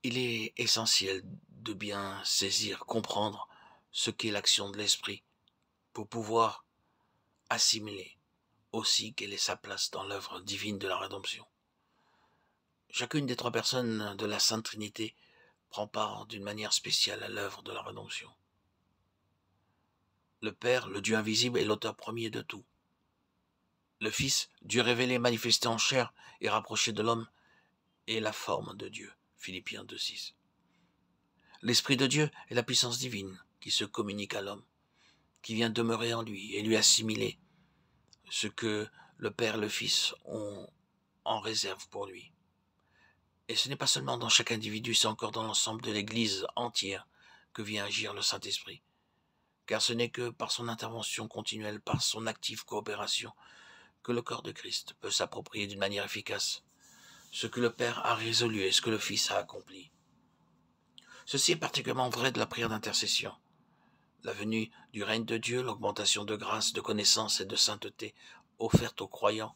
Il est essentiel de bien saisir, comprendre ce qu'est l'action de l'esprit pour pouvoir assimiler aussi quelle est sa place dans l'œuvre divine de la rédemption. Chacune des trois personnes de la Sainte Trinité prend part d'une manière spéciale à l'œuvre de la rédemption. Le Père, le Dieu invisible, est l'auteur premier de tout. Le Fils, Dieu révélé, manifesté en chair et rapproché de l'homme, est la forme de Dieu. Philippiens 2,6. L'Esprit de Dieu est la puissance divine qui se communique à l'homme, qui vient demeurer en lui et lui assimiler ce que le Père et le Fils ont en réserve pour lui. Et ce n'est pas seulement dans chaque individu, c'est encore dans l'ensemble de l'Église entière que vient agir le Saint-Esprit. Car ce n'est que par son intervention continuelle, par son active coopération, que le corps de Christ peut s'approprier d'une manière efficace ce que le Père a résolu et ce que le Fils a accompli. Ceci est particulièrement vrai de la prière d'intercession. La venue du règne de Dieu, l'augmentation de grâce, de connaissance et de sainteté offerte aux croyants,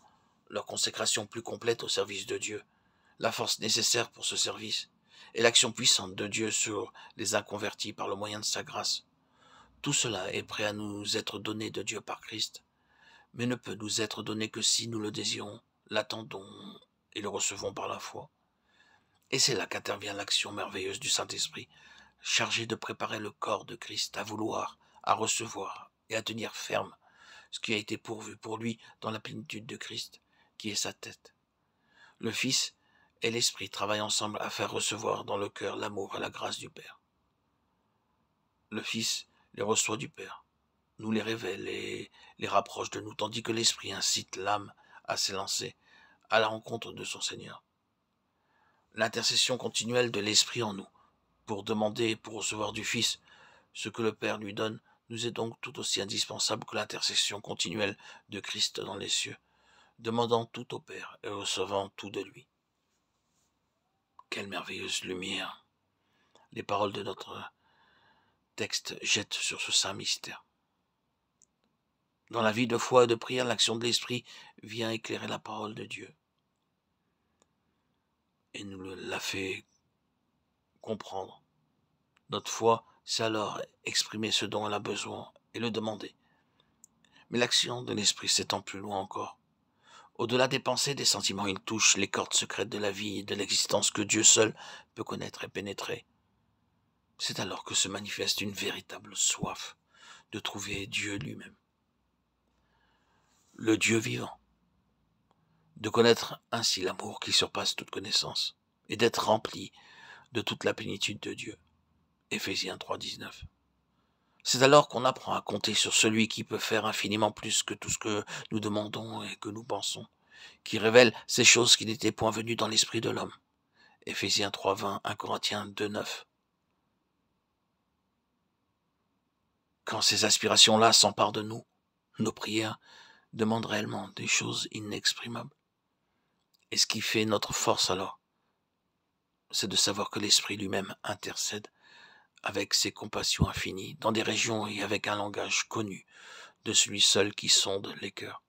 leur consécration plus complète au service de Dieu, la force nécessaire pour ce service, et l'action puissante de Dieu sur les inconvertis par le moyen de sa grâce. Tout cela est prêt à nous être donné de Dieu par Christ, mais ne peut nous être donné que si nous le désirons, l'attendons et le recevons par la foi. Et c'est là qu'intervient l'action merveilleuse du Saint-Esprit, chargé de préparer le corps de Christ à vouloir, à recevoir et à tenir ferme ce qui a été pourvu pour lui dans la plénitude de Christ, qui est sa tête. Le Fils et l'Esprit travaillent ensemble à faire recevoir dans le cœur l'amour et la grâce du Père. Le Fils les reçoit du Père, nous les révèle et les rapproche de nous, tandis que l'Esprit incite l'âme à s'élancer à la rencontre de son Seigneur. L'intercession continuelle de l'Esprit en nous, pour demander et pour recevoir du Fils ce que le Père lui donne, nous est donc tout aussi indispensable que l'intercession continuelle de Christ dans les cieux, demandant tout au Père et recevant tout de lui. Quelle merveilleuse lumière les paroles de notre texte jettent sur ce saint mystère. Dans la vie de foi et de prière, l'action de l'Esprit vient éclairer la parole de Dieu et nous la fait comprendre. Notre foi, c'est alors exprimer ce dont elle a besoin et le demander. Mais l'action de l'Esprit s'étend plus loin encore. Au-delà des pensées, des sentiments, il touche les cordes secrètes de la vie et de l'existence que Dieu seul peut connaître et pénétrer. C'est alors que se manifeste une véritable soif de trouver Dieu lui-même, le Dieu vivant, de connaître ainsi l'amour qui surpasse toute connaissance et d'être rempli de toute la plénitude de Dieu. Éphésiens 3,19. C'est alors qu'on apprend à compter sur celui qui peut faire infiniment plus que tout ce que nous demandons et que nous pensons, qui révèle ces choses qui n'étaient point venues dans l'esprit de l'homme. Éphésiens 3,20, 1 Corinthiens 2,9. Quand ces aspirations-là s'emparent de nous, nos prières demandent réellement des choses inexprimables. Et ce qui fait notre force alors, c'est de savoir que l'Esprit lui-même intercède avec ses compassions infinies, dans des régions et avec un langage connu de celui seul qui sonde les cœurs.